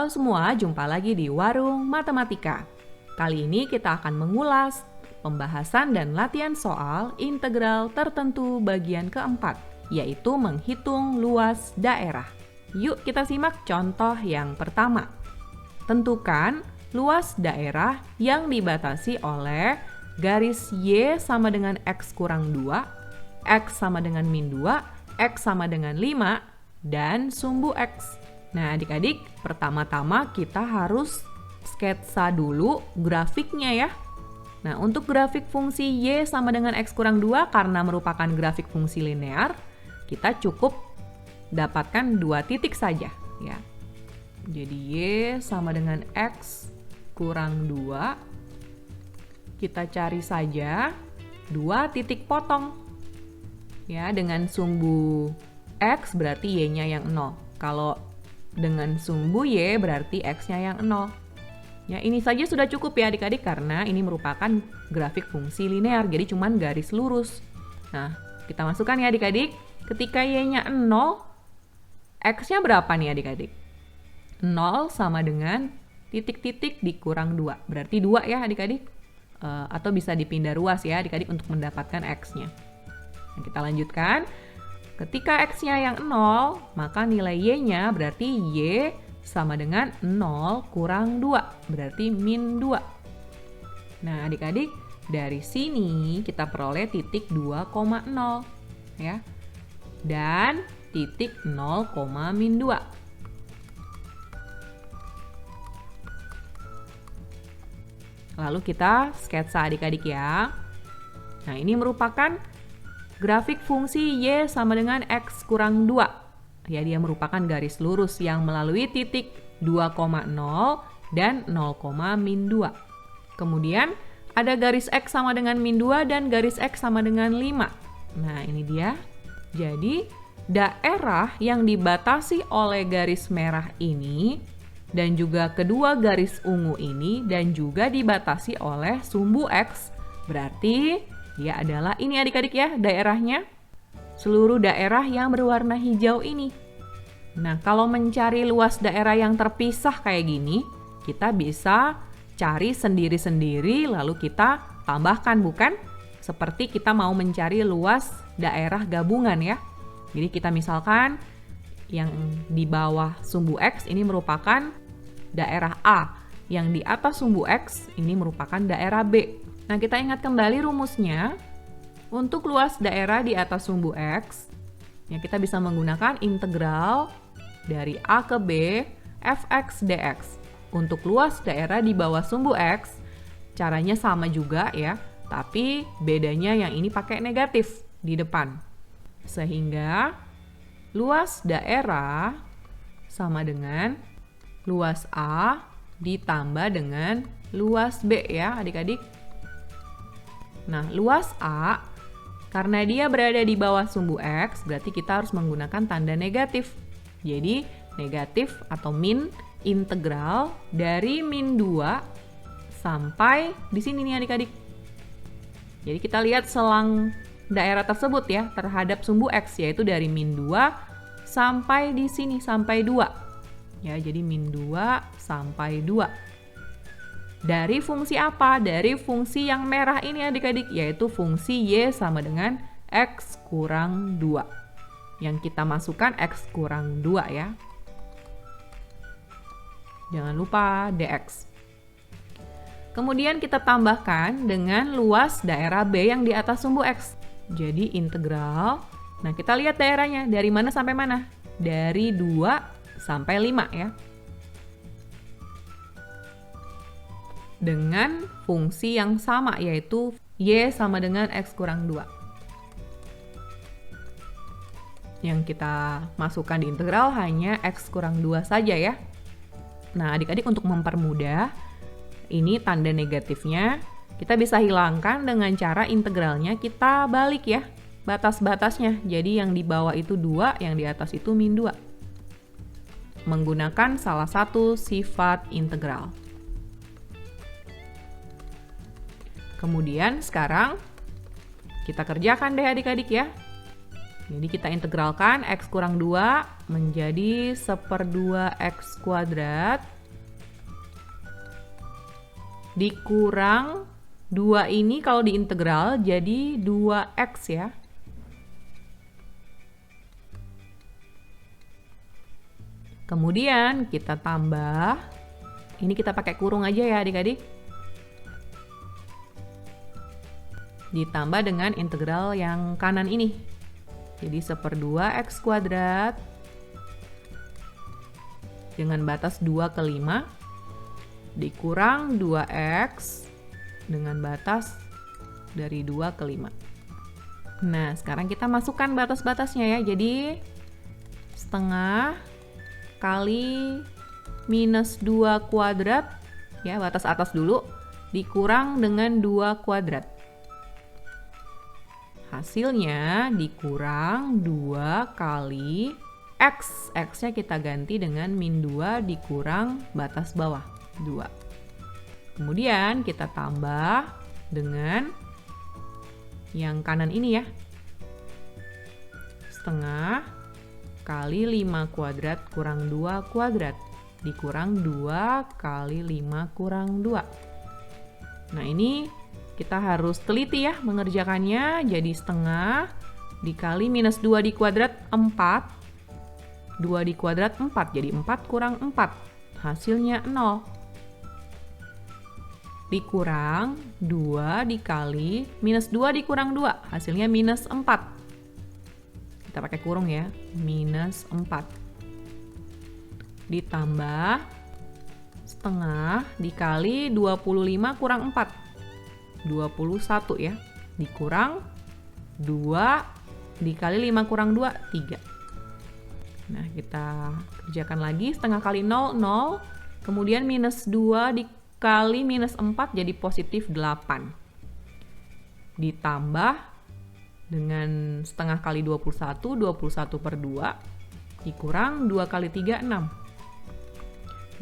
Halo semua, jumpa lagi di Warung Matematika. Kali ini kita akan mengulas pembahasan dan latihan soal integral tertentu bagian keempat, yaitu menghitung luas daerah. Yuk kita simak contoh yang pertama. Tentukan luas daerah yang dibatasi oleh garis Y sama dengan X kurang 2, X sama dengan min 2, X sama dengan 5, dan sumbu X. Nah adik-adik, pertama-tama kita harus sketsa dulu grafiknya ya. Nah untuk grafik fungsi Y sama dengan X kurang 2 karena merupakan grafik fungsi linear, kita cukup dapatkan 2 titik saja ya. Jadi Y sama dengan X kurang 2, kita cari saja 2 titik potong. Ya, dengan sumbu X berarti Y-nya yang 0. Kalau dengan sumbu Y berarti X-nya yang 0. Ya, ini saja sudah cukup ya adik-adik karena ini merupakan grafik fungsi linear, jadi cuman garis lurus. Nah, kita masukkan ya adik-adik. Ketika Y-nya 0, X-nya berapa nih adik-adik? 0 sama dengan titik-titik dikurang 2. Berarti 2 ya adik-adik. Atau bisa dipindah ruas ya adik-adik untuk mendapatkan X-nya. Nah, kita lanjutkan. Ketika X-nya yang 0, maka nilai Y-nya berarti Y sama dengan 0 kurang 2, berarti min 2. Nah adik-adik, dari sini kita peroleh titik 2,0 ya. Dan titik 0, min 2. Lalu kita sketsa adik-adik ya. Nah ini merupakan grafik fungsi Y sama dengan X kurang 2. Ya, dia merupakan garis lurus yang melalui titik 2,0 dan 0, min 2. Kemudian ada garis X sama dengan min 2 dan garis X sama dengan 5. Nah ini dia. Jadi daerah yang dibatasi oleh garis merah ini dan juga kedua garis ungu ini dan juga dibatasi oleh sumbu X, berarti dia adalah ini adik-adik ya daerahnya. Seluruh daerah yang berwarna hijau ini. Nah kalau mencari luas daerah yang terpisah kayak gini, kita bisa cari sendiri-sendiri lalu kita tambahkan, bukan? Seperti kita mau mencari luas daerah gabungan ya. Jadi kita misalkan yang di bawah sumbu X ini merupakan daerah A, yang di atas sumbu X ini merupakan daerah B. Nah, kita ingat kembali rumusnya. Untuk luas daerah di atas sumbu X, ya kita bisa menggunakan integral dari A ke B fx dx. Untuk luas daerah di bawah sumbu X, caranya sama juga ya, tapi bedanya yang ini pakai negatif di depan. Sehingga luas daerah sama dengan luas A ditambah dengan luas B ya adik-adik. Nah, luas A, karena dia berada di bawah sumbu X, berarti kita harus menggunakan tanda negatif. Jadi, negatif atau min integral dari min 2 sampai di sini nih adik-adik. Jadi, kita lihat selang daerah tersebut ya, terhadap sumbu X, yaitu dari min 2 sampai di sini, sampai 2. Ya, jadi min 2 sampai 2. Dari fungsi apa? Dari fungsi yang merah ini adik-adik, yaitu fungsi Y sama dengan X kurang 2. Yang kita masukkan X kurang 2 ya. Jangan lupa dx. Kemudian kita tambahkan dengan luas daerah B yang di atas sumbu X. Jadi integral, nah kita lihat daerahnya, dari mana sampai mana? Dari 2 sampai 5 ya. Dengan fungsi yang sama yaitu Y sama dengan X kurang 2. Yang kita masukkan di integral hanya X kurang 2 saja ya. Nah adik-adik untuk mempermudah, ini tanda negatifnya kita bisa hilangkan dengan cara integralnya kita balik ya batas-batasnya. Jadi yang di bawah itu 2, yang di atas itu min 2. Menggunakan salah satu sifat integral. Kemudian sekarang kita kerjakan deh adik-adik ya. Jadi kita integralkan X kurang 2 menjadi 1/2 X kuadrat dikurang 2 ini kalau diintegral jadi 2x ya. Kemudian kita tambah, ini kita pakai kurung aja ya adik-adik. Ditambah dengan integral yang kanan ini. Jadi 1/2 x kuadrat dengan batas 2/5 dikurang 2x dengan batas dari 2/5. Nah, sekarang kita masukkan batas-batasnya ya. Jadi setengah kali minus 2 kuadrat, ya batas atas dulu, dikurang dengan 2 kuadrat. Hasilnya dikurang 2 kali x. X-nya kita ganti dengan min 2 dikurang batas bawah, 2. Kemudian kita tambah dengan yang kanan ini ya. Setengah kali 5 kuadrat kurang 2 kuadrat dikurang 2 kali 5 kurang 2. Nah, ini kita harus teliti ya mengerjakannya. Jadi setengah dikali minus 2 di kuadrat 4. 2 di kuadrat 4, jadi 4 kurang 4. Hasilnya 0. Dikurang 2 dikali minus 2 dikurang 2. Hasilnya minus 4. Kita pakai kurung ya. Minus 4. Ditambah setengah dikali 25 kurang 4. 21 ya, dikurang 2 dikali 5 kurang 2, 3. Nah, kita kerjakan lagi. Setengah kali 0, 0. Kemudian minus 2 dikali minus 4 jadi positif 8. Ditambah dengan setengah kali 21, 21/2. Dikurang 2 kali 3, 6.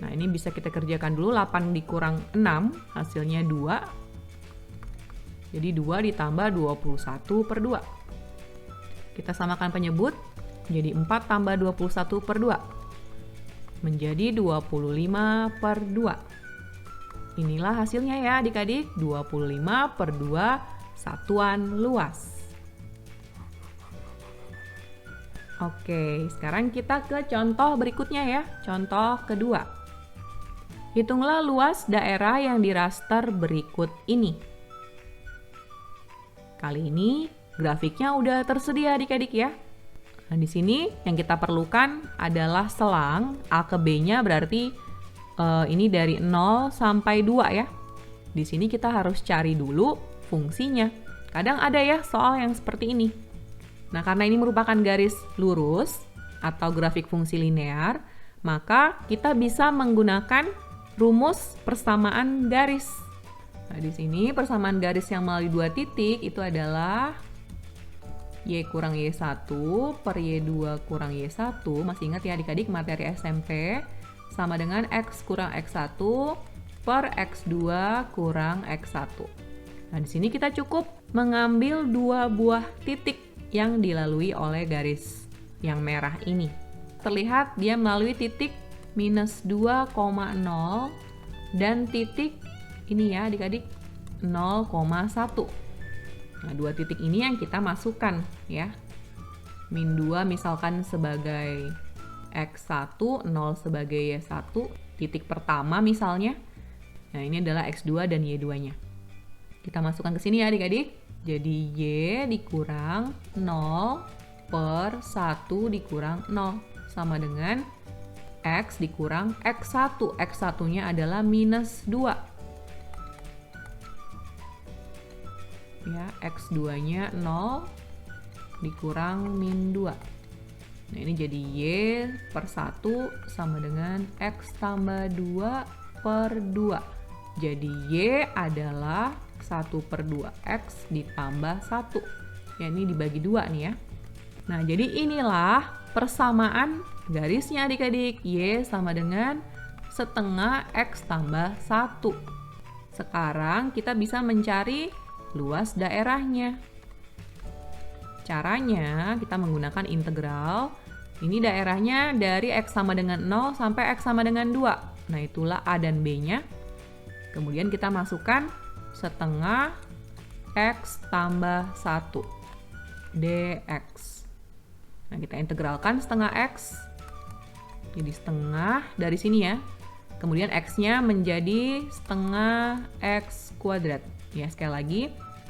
Nah, ini bisa kita kerjakan dulu. 8 dikurang 6, hasilnya 2. Jadi 2 ditambah 21/2. Kita samakan penyebut. Jadi 4 tambah 21/2. Menjadi 25/2. Inilah hasilnya ya adik-adik. 25/2 satuan luas. Oke, sekarang kita ke contoh berikutnya ya. Contoh kedua. Hitunglah luas daerah yang di raster berikut ini. Kali ini grafiknya udah tersedia adik-adik ya. Nah, di sini yang kita perlukan adalah selang. A ke B-nya berarti ini dari 0 sampai 2 ya. Di sini kita harus cari dulu fungsinya. Kadang ada ya soal yang seperti ini. Nah, karena ini merupakan garis lurus atau grafik fungsi linear, maka kita bisa menggunakan rumus persamaan garis. Nah, di sini persamaan garis yang melalui 2 titik itu adalah Y kurang Y1 per Y2 kurang Y1. Masih ingat ya adik-adik materi SMP? Sama dengan X kurang X1 per X2 kurang X1. Nah, di sini kita cukup mengambil 2 buah titik yang dilalui oleh garis yang merah ini. Terlihat dia melalui titik minus 2,0 dan titik ini ya adik-adik 0,1. Nah, 2 titik ini yang kita masukkan ya. Min 2 misalkan sebagai X1, 0 sebagai Y1, titik pertama misalnya. Nah, ini adalah X2 dan Y2-nya. Kita masukkan ke sini ya adik-adik. Jadi Y dikurang 0 per 1 dikurang 0 sama dengan X dikurang X1. X1-nya adalah minus 2. Ya, X2-nya 0 dikurang min 2. Nah, ini jadi Y per 1 sama dengan X tambah 2 per 2. Jadi Y adalah 1/2 X ditambah 1. Ya, ini dibagi 2 nih ya. Nah, jadi inilah persamaan garisnya adik-adik. Y sama dengan setengah X tambah 1. Sekarang kita bisa mencari luas daerahnya. Caranya kita menggunakan integral. Ini daerahnya dari X sama dengan 0 sampai X sama dengan 2. Nah, itulah A dan B-nya. Kemudian kita masukkan setengah X tambah 1 dx. Nah, kita integralkan setengah X jadi setengah dari sini ya. Kemudian X-nya menjadi setengah X kuadrat. Ya, sekali lagi,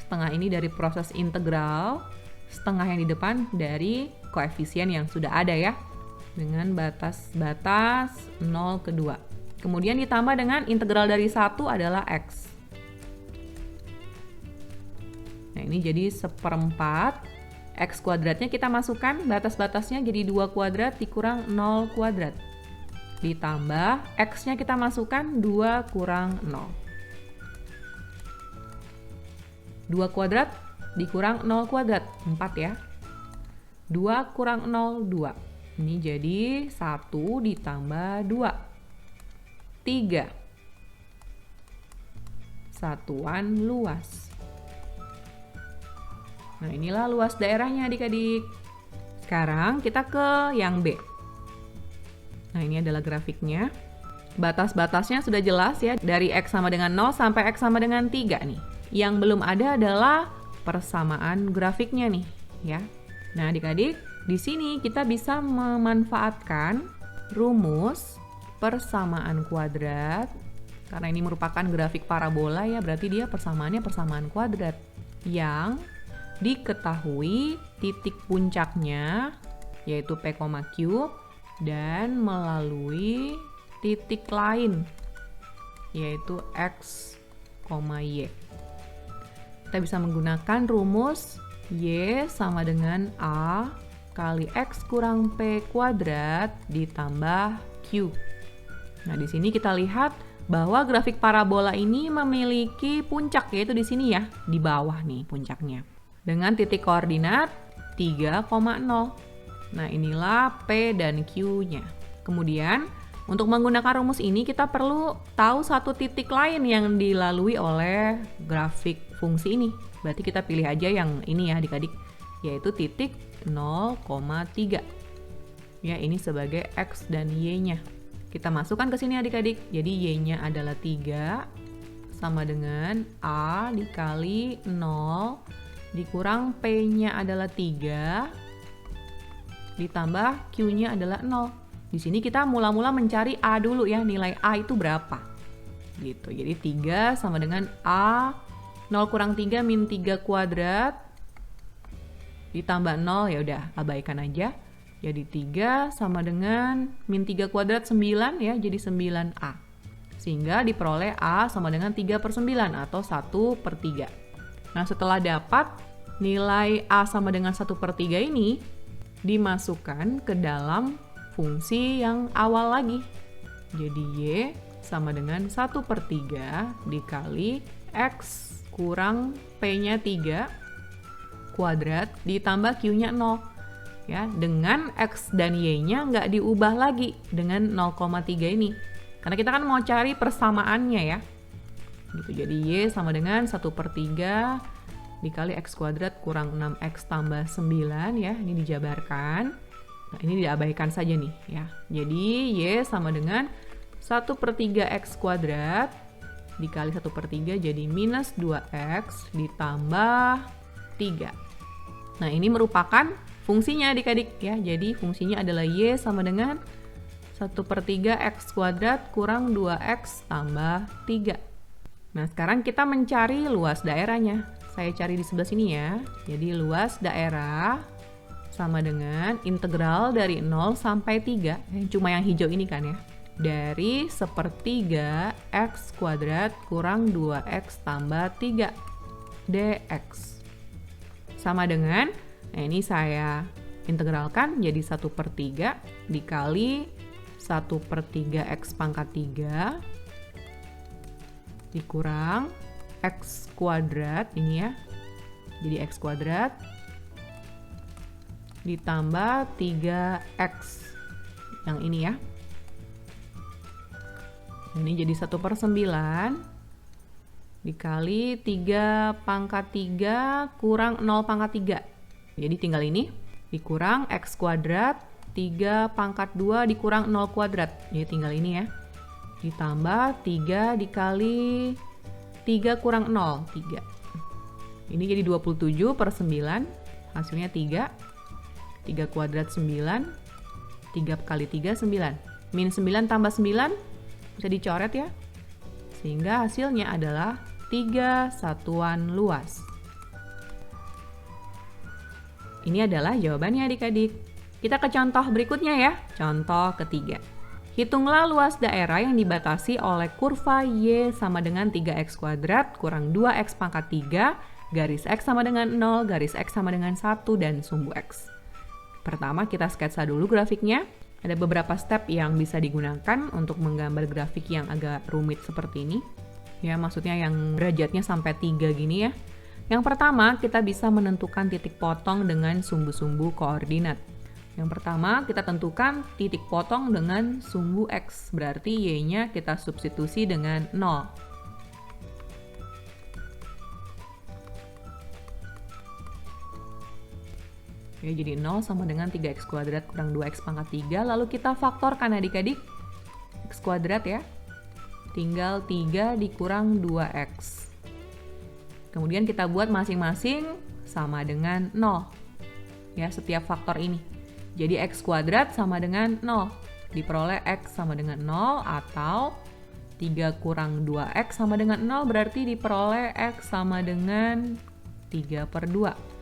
setengah ini dari proses integral, setengah yang di depan dari koefisien yang sudah ada ya, dengan batas-batas 0 ke 2. Kemudian ditambah dengan integral dari 1 adalah X. Nah, ini jadi 1/4. X kuadratnya kita masukkan, batas-batasnya jadi 2 kuadrat dikurang 0 kuadrat. Ditambah X-nya kita masukkan 2 kurang 0. 2 kuadrat dikurang 0 kuadrat, 4 ya. 2 kurang 0, 2. Ini jadi 1 ditambah 2. 3. Satuan luas. Nah, inilah luas daerahnya adik-adik. Sekarang kita ke yang B. Nah, ini adalah grafiknya. Batas-batasnya sudah jelas ya, dari X sama dengan 0 sampai X sama dengan 3 nih. Yang belum ada adalah persamaan grafiknya nih, ya. Nah, adik-adik, di sini kita bisa memanfaatkan rumus persamaan kuadrat. Karena ini merupakan grafik parabola ya, berarti dia persamaannya persamaan kuadrat. Yang diketahui titik puncaknya yaitu P, Q dan melalui titik lain yaitu X, Y. Kita bisa menggunakan rumus Y sama dengan A kali X kurang P kuadrat ditambah Q. Nah, di sini kita lihat bahwa grafik parabola ini memiliki puncak, yaitu di sini ya, di bawah nih puncaknya. Dengan titik koordinat 3,0. Nah, inilah P dan Q-nya. Kemudian, untuk menggunakan rumus ini kita perlu tahu satu titik lain yang dilalui oleh grafik fungsi ini. Berarti kita pilih aja yang ini ya adik-adik, yaitu titik 0,3. Ya, ini sebagai X dan Y-nya. Kita masukkan ke sini adik-adik. Jadi Y-nya adalah 3 sama dengan A dikali 0 dikurang P-nya adalah 3 ditambah Q-nya adalah 0. Di sini kita mula-mula mencari A dulu ya, nilai A itu berapa. Gitu. Jadi 3 sama dengan A 0 kurang 3 min 3 kuadrat ditambah 0, ya udah abaikan aja. Jadi 3 sama dengan min 3 kuadrat 9 ya, jadi 9A. Sehingga diperoleh A sama dengan 3/9 atau 1/3. Nah, setelah dapat nilai A sama dengan 1/3 ini, dimasukkan ke dalam fungsi yang awal lagi. Jadi Y sama dengan 1/3 dikali X kurang P-nya 3 kuadrat ditambah Q-nya 0. Ya, dengan X dan Y-nya nggak diubah lagi dengan 0,3 ini. Karena kita kan mau cari persamaannya ya. Gitu, jadi Y sama dengan 1/3 dikali X kuadrat kurang 6X tambah 9 ya, ini dijabarkan. Nah, ini diabaikan saja nih ya. Jadi Y sama dengan 1/3 X kuadrat dikali 1/3 jadi minus 2X ditambah 3. Nah, ini merupakan fungsinya adik-adik ya. Jadi fungsinya adalah Y sama dengan 1/3 X kuadrat kurang 2X tambah 3. Nah, sekarang kita mencari luas daerahnya. Saya cari di sebelah sini ya. Jadi luas daerah sama dengan integral dari 0 sampai 3. Cuma yang hijau ini kan ya. Dari 1/3 X kuadrat kurang 2X tambah 3 dx. Sama dengan, nah ini saya integralkan jadi 1/3 dikali 1/3 X pangkat 3 dikurang X kuadrat ini ya. Jadi X kuadrat ditambah 3X yang ini ya. Ini jadi 1/9 dikali 3 pangkat 3 kurang 0 pangkat 3. Jadi tinggal ini dikurang X kuadrat 3 pangkat 2 dikurang 0 kuadrat. Jadi tinggal ini ya. ditambah 3 dikali 3 kurang 0, 3. Ini jadi 27 per 9, hasilnya 3. 3 kuadrat 9, 3 kali 3, 9. Min 9 tambah 9, bisa dicoret ya. Sehingga hasilnya adalah 3 satuan luas. Ini adalah jawabannya adik-adik. Kita ke contoh berikutnya ya, contoh ketiga. Hitunglah luas daerah yang dibatasi oleh kurva Y sama dengan 3x kuadrat kurang 2x pangkat 3, garis X sama dengan 0, garis X sama dengan 1, dan sumbu X. Pertama kita sketsa dulu grafiknya. Ada beberapa step yang bisa digunakan untuk menggambar grafik yang agak rumit seperti ini. Ya, maksudnya yang derajatnya sampai 3 gini ya. Yang pertama, kita bisa menentukan titik potong dengan sumbu-sumbu koordinat. Yang pertama, kita tentukan titik potong dengan sumbu X, berarti Y-nya kita substitusi dengan 0. Ya, jadi 0 sama dengan 3x kuadrat kurang 2x pangkat 3, lalu kita faktorkan adik-adik, x kuadrat ya, tinggal 3 dikurang 2x. Kemudian kita buat masing-masing sama dengan 0, ya setiap faktor ini. Jadi x kuadrat sama dengan 0, diperoleh x sama dengan 0, atau 3 kurang 2x sama dengan 0 berarti diperoleh x sama dengan 3 per 2.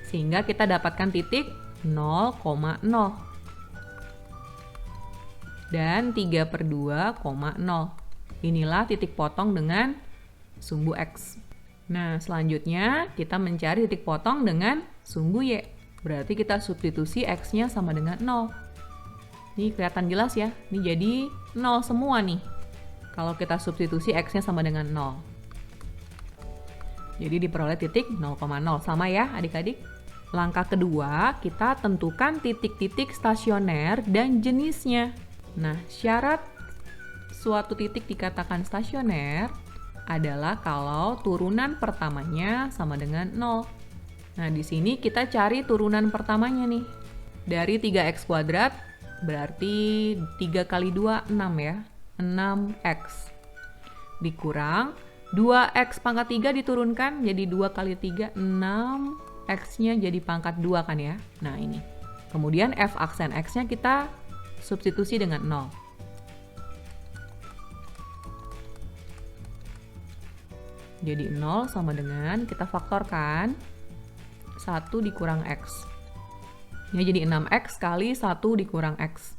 Sehingga kita dapatkan titik 0,0 dan 3 per 2,0. Inilah titik potong dengan sumbu X. Nah, selanjutnya kita mencari titik potong dengan sumbu Y. Berarti kita substitusi X-nya sama dengan 0. Ini kelihatan jelas ya. Ini jadi 0 semua nih. Kalau kita substitusi X-nya sama dengan 0. Jadi diperoleh titik 0,0. Sama ya adik-adik. Langkah kedua, kita tentukan titik-titik stasioner dan jenisnya. Nah, syarat suatu titik dikatakan stasioner adalah kalau turunan pertamanya sama dengan 0. Nah, di sini kita cari turunan pertamanya nih. Dari 3x kuadrat berarti 3 kali 2, 6 ya. 6x. Dikurang 2x pangkat 3 diturunkan jadi 2 kali 3, 6. X-nya jadi pangkat 2 kan ya. Nah, ini. Kemudian F aksen X-nya kita substitusi dengan 0. Jadi 0 sama dengan kita faktorkan 1 dikurang X. Ya, jadi 6X kali 1 dikurang X.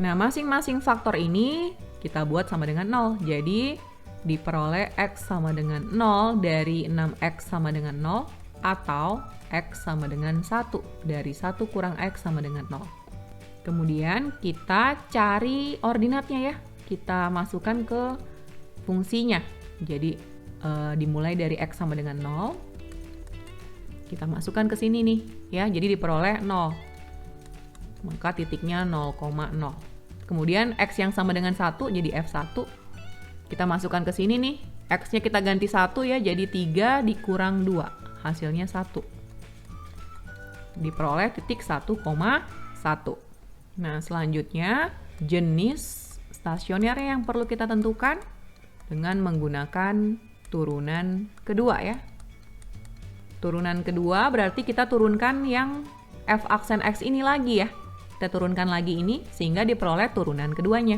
Nah, masing-masing faktor ini kita buat sama dengan 0. Jadi diperoleh X sama dengan 0 dari 6X sama dengan 0, atau X sama dengan 1 dari 1 kurang X sama dengan 0. Kemudian kita cari ordinatnya ya. Kita masukkan ke fungsinya. Jadi dimulai dari X sama dengan 0. Kita masukkan ke sini nih ya. Jadi diperoleh 0. Maka titiknya 0,0. Kemudian X yang sama dengan 1 jadi F1. Kita masukkan ke sini nih. X-nya kita ganti 1 ya. Jadi 3 dikurang 2. Hasilnya 1. Diperoleh titik 1,1. Nah, selanjutnya jenis stasioner yang perlu kita tentukan dengan menggunakan turunan kedua ya. Turunan kedua berarti kita turunkan yang F aksen X ini lagi ya. Kita turunkan lagi ini sehingga diperoleh turunan keduanya.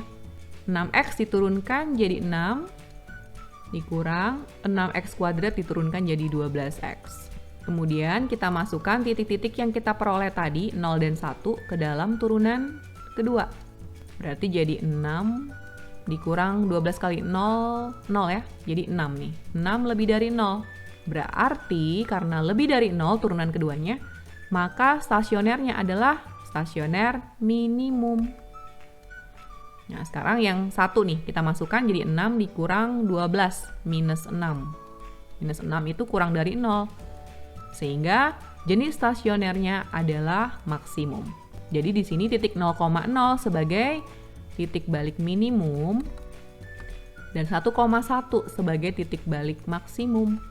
6X diturunkan jadi 6 dikurang 6X kuadrat diturunkan jadi 12X. Kemudian kita masukkan titik-titik yang kita peroleh tadi 0 dan 1 ke dalam turunan kedua. Berarti jadi 6 dikurang 12 kali 0, 0 ya. Jadi 6 nih. 6 lebih dari 0. Berarti karena lebih dari 0 turunan keduanya, maka stasionernya adalah stasioner minimum. Nah, sekarang yang 1 nih kita masukkan jadi 6 dikurang 12 minus 6. Minus 6 itu kurang dari 0. Sehingga jenis stasionernya adalah maksimum. Jadi di sini titik 0,0 sebagai titik balik minimum dan 1,1 sebagai titik balik maksimum.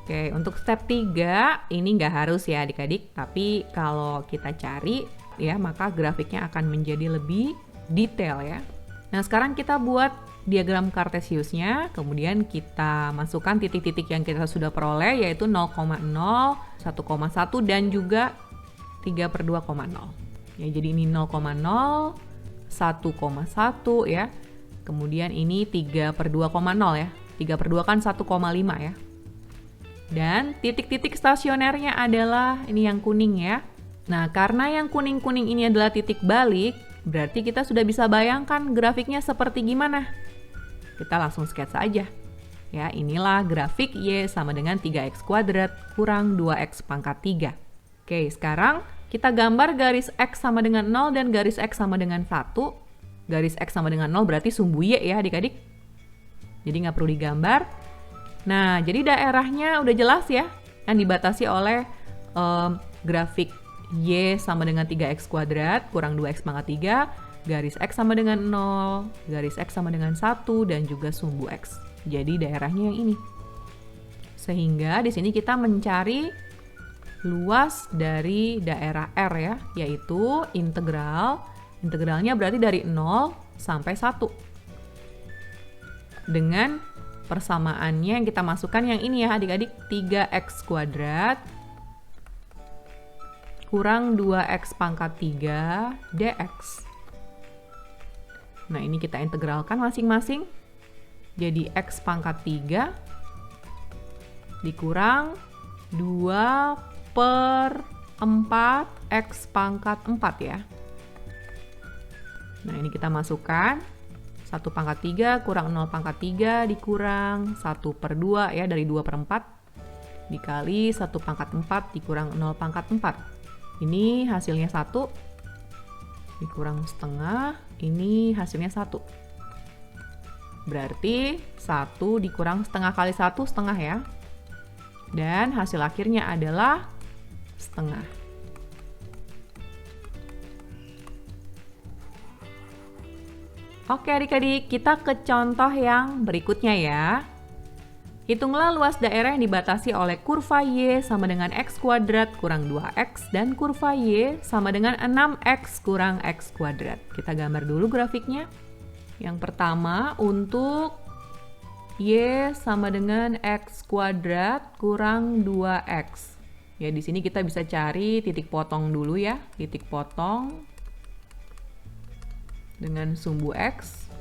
Oke, untuk step 3 ini nggak harus ya adik-adik, tapi kalau kita cari ya maka grafiknya akan menjadi lebih detail ya. Nah, sekarang kita buat diagram Cartesiusnya, kemudian kita masukkan titik-titik yang kita sudah peroleh, yaitu 0,0, 1,1, dan juga 3/2,0. Ya, jadi ini 0,0, 1,1 ya. Kemudian ini 3/2,0 ya. 3/2 kan 1,5 ya. Dan titik-titik stasionernya adalah ini yang kuning ya. Nah, karena yang kuning-kuning ini adalah titik balik, berarti kita sudah bisa bayangkan grafiknya seperti gimana. Kita langsung sketsa aja. Ya, inilah grafik Y sama dengan 3x kuadrat kurang 2x pangkat 3. Oke, sekarang kita gambar garis X sama dengan 0 dan garis X sama dengan 1. Garis X sama dengan 0 berarti sumbu Y ya adik-adik. Jadi nggak perlu digambar. Nah, jadi daerahnya udah jelas ya. Yang dibatasi oleh grafik Y sama dengan 3x kuadrat kurang 2x pangkat 3. Garis X sama dengan 0, garis X sama dengan 1, dan juga sumbu X. Jadi daerahnya yang ini. Sehingga di sini kita mencari luas dari daerah R ya, yaitu integral. Integralnya berarti dari 0 sampai 1. Dengan persamaannya yang kita masukkan yang ini ya adik-adik, 3x kuadrat kurang 2x pangkat 3 dx. Nah, ini kita integralkan masing-masing. Jadi x pangkat 3 dikurang 2/4 x pangkat 4 ya. Nah, ini kita masukkan 1 pangkat 3 kurang 0 pangkat 3 dikurang 1/2 ya, dari 2/4 dikali 1 pangkat 4 dikurang 0 pangkat 4. Ini hasilnya 1 dikurang setengah, ini hasilnya 1. Berarti 1 dikurang setengah kali 1 setengah ya. Dan hasil akhirnya adalah setengah. Oke adik-adik, kita ke contoh yang berikutnya ya. Hitunglah luas daerah yang dibatasi oleh kurva Y sama dengan x kuadrat kurang 2x dan kurva Y sama dengan 6x kurang x kuadrat. Kita gambar dulu grafiknya. Yang pertama untuk Y sama dengan x kuadrat kurang 2x. Ya, di sini kita bisa cari titik potong dulu ya. Titik potong dengan sumbu x.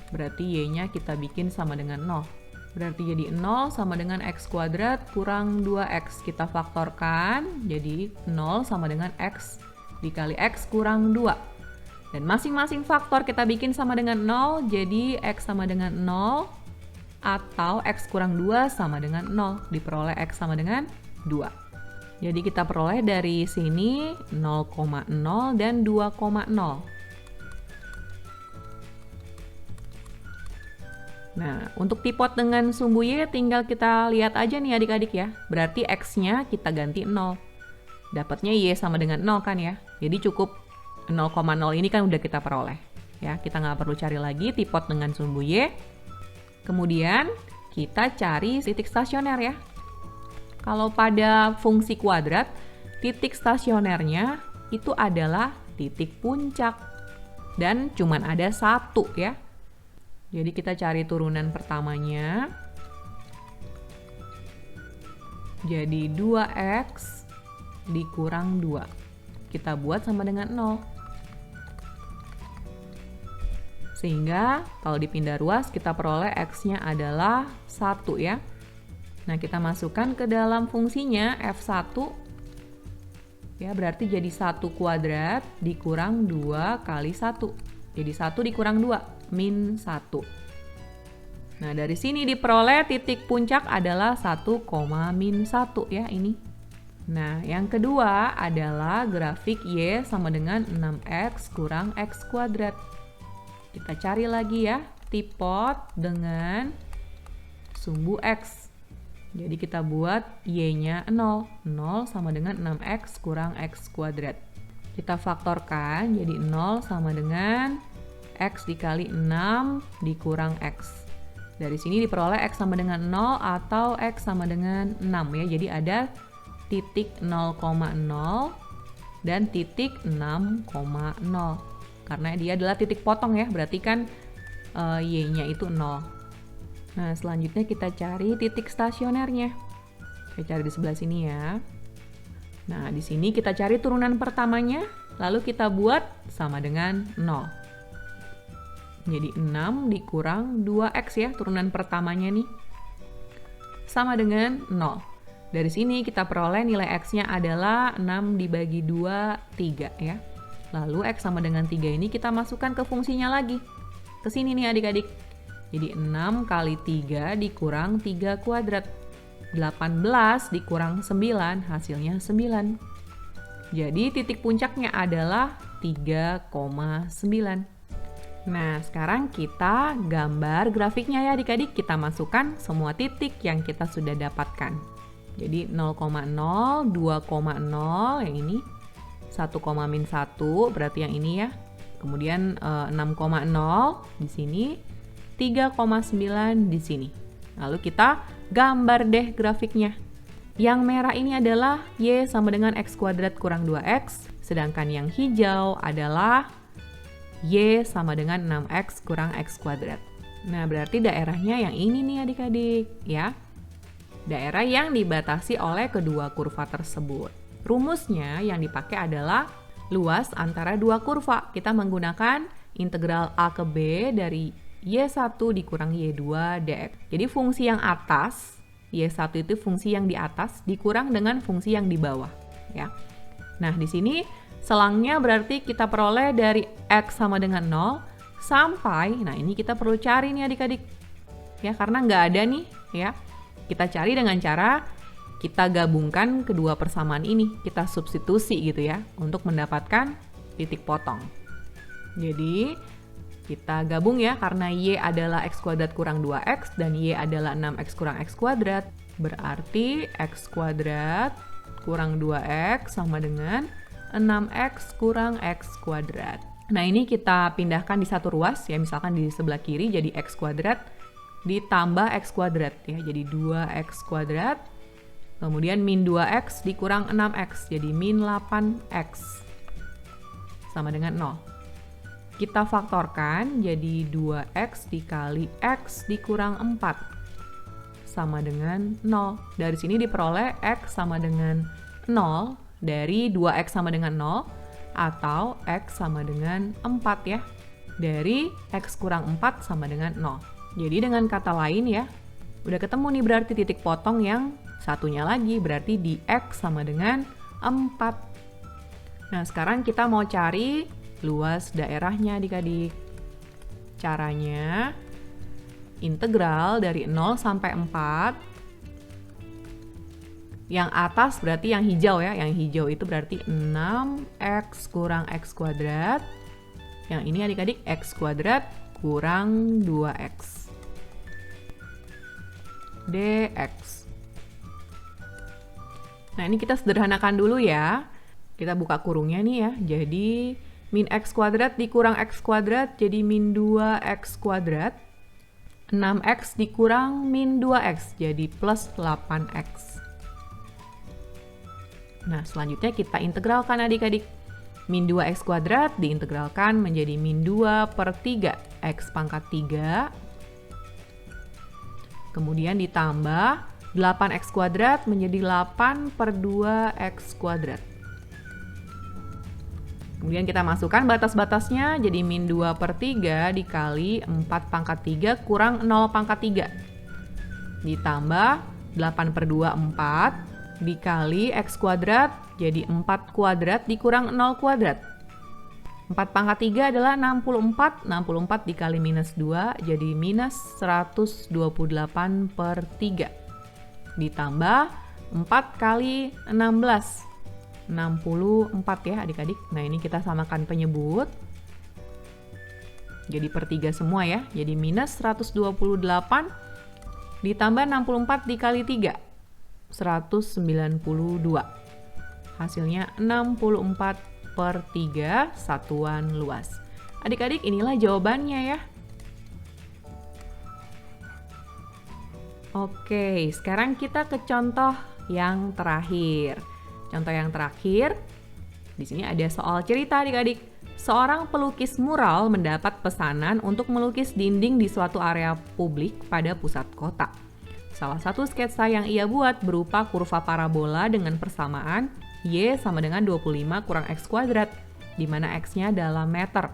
Berarti Y-nya kita bikin sama dengan 0. Berarti jadi 0 sama dengan x kuadrat kurang 2x. Kita faktorkan, jadi 0 sama dengan x dikali x kurang 2. Dan masing-masing faktor kita bikin sama dengan 0, jadi x sama dengan 0 atau x kurang 2 sama dengan 0. Diperoleh x sama dengan 2. Jadi kita peroleh dari sini 0,0 dan 2,0. Nah, untuk tipot dengan sumbu Y tinggal kita lihat aja nih adik-adik ya. Berarti X-nya kita ganti 0. Dapatnya Y sama dengan 0 kan ya. Jadi cukup 0,0 ini kan udah kita peroleh. Ya, kita nggak perlu cari lagi tipot dengan sumbu Y. Kemudian kita cari titik stasioner ya. Kalau pada fungsi kuadrat, titik stasionernya itu adalah titik puncak. Dan cuman ada 1 ya. Jadi kita cari turunan pertamanya. Jadi 2x dikurang 2. Kita buat sama dengan 0. Sehingga kalau dipindah ruas kita peroleh x-nya adalah 1 ya. Nah, kita masukkan ke dalam fungsinya f1. Ya, berarti jadi 1 kuadrat dikurang 2 kali 1. Jadi 1 dikurang 2. Min 1. Nah, dari sini diperoleh titik puncak adalah 1, min 1 ya ini. Nah, yang kedua adalah grafik Y sama dengan 6x kurang x kuadrat. Kita cari lagi ya, tipot dengan sumbu x. Jadi kita buat Y-nya 0. 0 sama dengan 6x kurang x kuadrat. Kita faktorkan, jadi 0 sama dengan x dikali 6 dikurang x. Dari sini diperoleh x sama dengan 0 atau x sama dengan 6 ya. Jadi ada titik 0,0 dan titik 6,0. karena dia adalah titik potong ya, berarti kan Y-nya itu 0. Nah, selanjutnya kita cari titik stasionernya. Saya cari di sebelah sini ya. Nah, di sini kita cari turunan pertamanya, lalu kita buat sama dengan 0. Jadi 6 dikurang 2X ya, turunan pertamanya nih. Sama dengan 0. Dari sini kita peroleh nilai X-nya adalah 6 dibagi 2, 3 ya. Lalu X sama dengan 3 ini kita masukkan ke fungsinya lagi. Ke sini nih adik-adik. Jadi 6 kali 3 dikurang 3 kuadrat. 18 dikurang 9, hasilnya 9. Jadi titik puncaknya adalah 3,9. Nah, sekarang kita gambar grafiknya ya adik-adik. Kita masukkan semua titik yang kita sudah dapatkan. Jadi 0,0, 2,0 yang ini, 1,-1 berarti yang ini ya. Kemudian 6,0 di sini, 3,9 di sini. Lalu kita gambar deh grafiknya. Yang merah ini adalah Y sama dengan X kuadrat kurang 2X, sedangkan yang hijau adalah Y sama dengan 6X kurang X kuadrat. Nah, berarti daerahnya yang ini nih adik-adik ya. Daerah yang dibatasi oleh kedua kurva tersebut. Rumusnya yang dipakai adalah luas antara dua kurva. Kita menggunakan integral A ke B dari Y1 dikurang Y2 dx. Jadi fungsi yang atas, Y1 itu fungsi yang di atas dikurang dengan fungsi yang di bawah ya. Nah, di sini selangnya berarti kita peroleh dari X sama dengan 0 sampai, nah ini kita perlu cari nih adik-adik ya, karena nggak ada nih ya. Kita cari dengan cara kita gabungkan kedua persamaan ini, kita substitusi gitu ya untuk mendapatkan titik potong. Jadi kita gabung ya, karena Y adalah X kuadrat kurang 2X dan Y adalah 6X kurang X kuadrat, berarti X kuadrat kurang 2X sama dengan 6X kurang X kuadrat. Nah, ini kita pindahkan di satu ruas ya, misalkan di sebelah kiri jadi X kuadrat ditambah X kuadrat ya, jadi 2X kuadrat, kemudian min 2X dikurang 6X, jadi min 8X sama dengan 0. Kita faktorkan jadi 2X dikali X dikurang 4 sama dengan 0. Dari sini diperoleh X sama dengan 0 dari 2X sama dengan 0 atau X sama dengan 4 ya. Dari X kurang 4 sama dengan 0. Jadi dengan kata lain ya, udah ketemu nih berarti titik potong yang satunya lagi, berarti di X sama dengan 4. Nah, sekarang kita mau cari luas daerahnya adik-adik. Caranya integral dari 0 sampai 4. Yang atas berarti yang hijau ya, yang hijau itu berarti 6X kurang X kuadrat. Yang ini adik-adik X kuadrat kurang 2X dx. Nah, ini kita sederhanakan dulu ya. Kita buka kurungnya nih ya. Jadi min X kuadrat dikurang X kuadrat jadi min 2X kuadrat. 6X dikurang min 2X jadi plus 8X. Nah, selanjutnya kita integralkan adik-adik. Min 2X kuadrat diintegralkan menjadi min 2 per 3 X pangkat 3. Kemudian ditambah 8X kuadrat menjadi 8 per 2X kuadrat. Kemudian kita masukkan batas-batasnya, jadi min 2 per 3 dikali 4 pangkat 3 kurang 0 pangkat 3. Ditambah 8 per 2, 4, dikali X kuadrat, jadi 4 kuadrat dikurang 0 kuadrat. 4 pangkat 3 adalah 64, 64 dikali minus 2, jadi minus 128 per 3. Ditambah 4 kali 16. 64 ya adik-adik. Nah, ini kita samakan penyebut. Jadi per 3 semua ya. Jadi minus 128 ditambah 64 dikali 3. 192. Hasilnya 64 per 3 satuan luas. Adik-adik, inilah jawabannya ya. Oke, sekarang kita ke contoh yang terakhir. Contoh yang terakhir, di sini ada soal cerita adik-adik. Seorang pelukis mural mendapat pesanan untuk melukis dinding di suatu area publik pada pusat kota. Salah satu sketsa yang ia buat berupa kurva parabola dengan persamaan Y sama dengan 25 kurang X kuadrat, di mana X-nya dalam meter.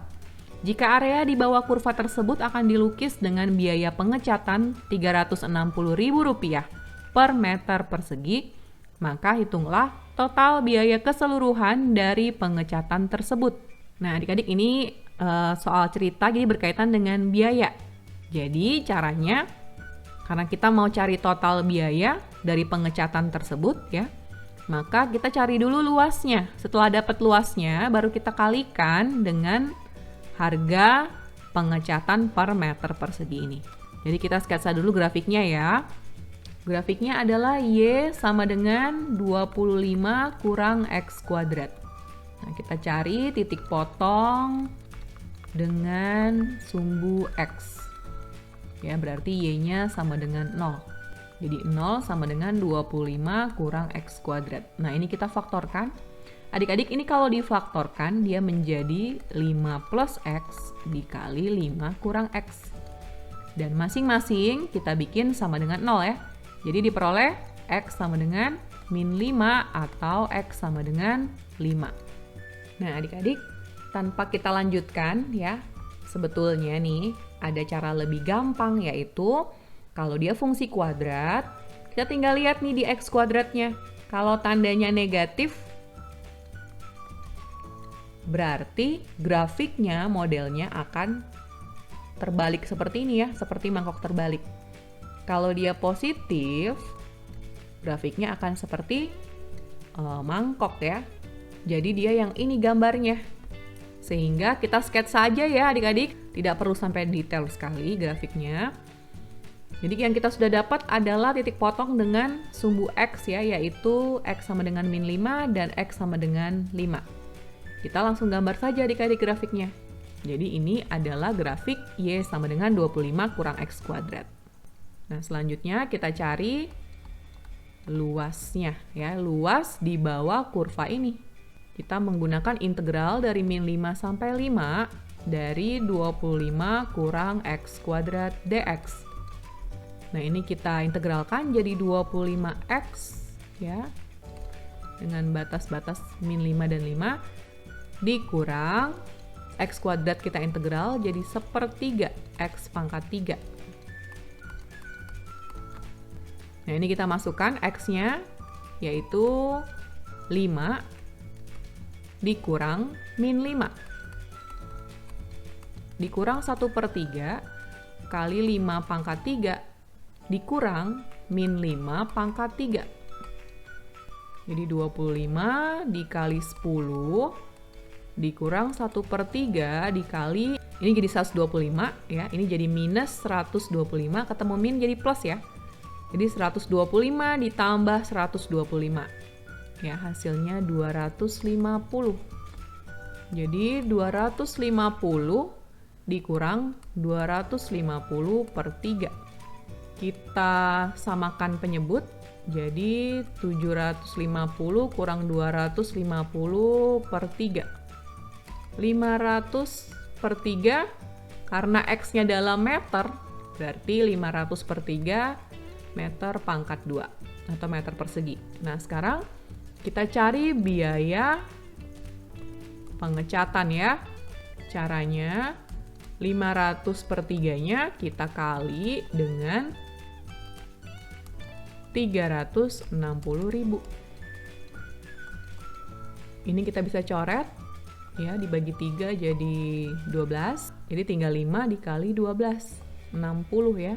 Jika area di bawah kurva tersebut akan dilukis dengan biaya pengecatan Rp360.000 per meter persegi, maka hitunglah total biaya keseluruhan dari pengecatan tersebut. Nah, adik-adik ini soal cerita jadi berkaitan dengan biaya. Jadi caranya, karena kita mau cari total biaya dari pengecatan tersebut ya, maka kita cari dulu luasnya. Setelah dapat luasnya, baru kita kalikan dengan harga pengecatan per meter persegi ini. Jadi kita sketsa dulu grafiknya ya. Grafiknya adalah Y sama dengan 25 kurang X kuadrat. Nah, kita cari titik potong dengan sumbu X. Ya, berarti Y-nya sama dengan 0. Jadi 0 sama dengan 25 kurang X kuadrat. Nah, ini kita faktorkan. Adik-adik, ini kalau difaktorkan, dia menjadi 5 plus X dikali 5 kurang X. Dan masing-masing kita bikin sama dengan 0 ya. Jadi diperoleh X sama dengan min 5 atau X sama dengan 5. Nah, adik-adik, tanpa kita lanjutkan ya, sebetulnya nih ada cara lebih gampang, yaitu kalau dia fungsi kuadrat, kita tinggal lihat nih di X kuadratnya. Kalau tandanya negatif, berarti grafiknya, modelnya akan terbalik seperti ini ya, seperti mangkok terbalik. Kalau dia positif, grafiknya akan seperti mangkok ya. Jadi dia yang ini gambarnya. Sehingga kita sketsa saja ya adik-adik, tidak perlu sampai detail sekali grafiknya. Jadi yang kita sudah dapat adalah titik potong dengan sumbu X ya, yaitu X sama dengan min 5 dan X sama dengan 5. Kita langsung gambar saja adik-adik grafiknya. Jadi ini adalah grafik Y sama dengan 25 kurang X kuadrat. Nah, selanjutnya kita cari luasnya ya, luas di bawah kurva ini. Kita menggunakan integral dari min 5 sampai 5 dari 25 kurang X kuadrat dx. Nah, ini kita integralkan jadi 25X ya, dengan batas-batas min 5 dan 5 dikurang X kuadrat kita integral jadi 1/3 X pangkat 3. Nah, ini kita masukkan X-nya, yaitu 5 dikurang min 5. Dikurang 1/3 kali 5 pangkat 3 dikurang min 5 pangkat 3. Jadi 25 dikali 10 dikurang 1/3 dikali, ini jadi 125 ya, ini jadi minus 125, ketemu min jadi plus ya. Jadi 125 ditambah 125. Ya, hasilnya 250. Jadi 250 dikurang 250/3. Kita samakan penyebut, jadi 750 kurang 250/3. 500/3, karena X-nya dalam meter, berarti 500/3 meter pangkat 2 atau meter persegi. Nah, sekarang kita cari biaya pengecatan ya. Caranya 500/3-nya kita kali dengan 360.000. Ini kita bisa coret ya, dibagi 3 jadi 12. Jadi tinggal 5 dikali 12, 60 ya.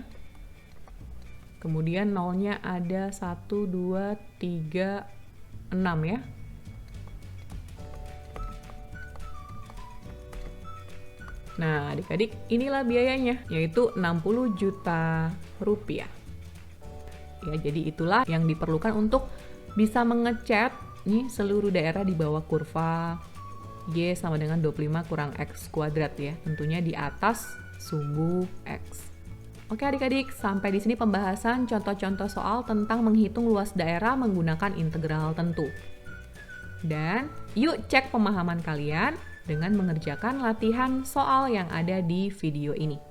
Kemudian nolnya ada 1, 2, 3, 6 ya. Nah, adik-adik, inilah biayanya, yaitu 60 juta rupiah. Ya, jadi itulah yang diperlukan untuk bisa mengecat nih seluruh daerah di bawah kurva Y sama dengan 25 kurang X kuadrat ya, tentunya di atas sumbu X. Oke adik-adik, sampai di sini pembahasan contoh-contoh soal tentang menghitung luas daerah menggunakan integral tentu. Dan yuk cek pemahaman kalian. dengan mengerjakan latihan soal yang ada di video ini.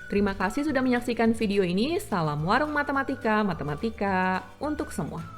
Terima kasih sudah menyaksikan video ini. Salam warung matematika, matematika untuk semua.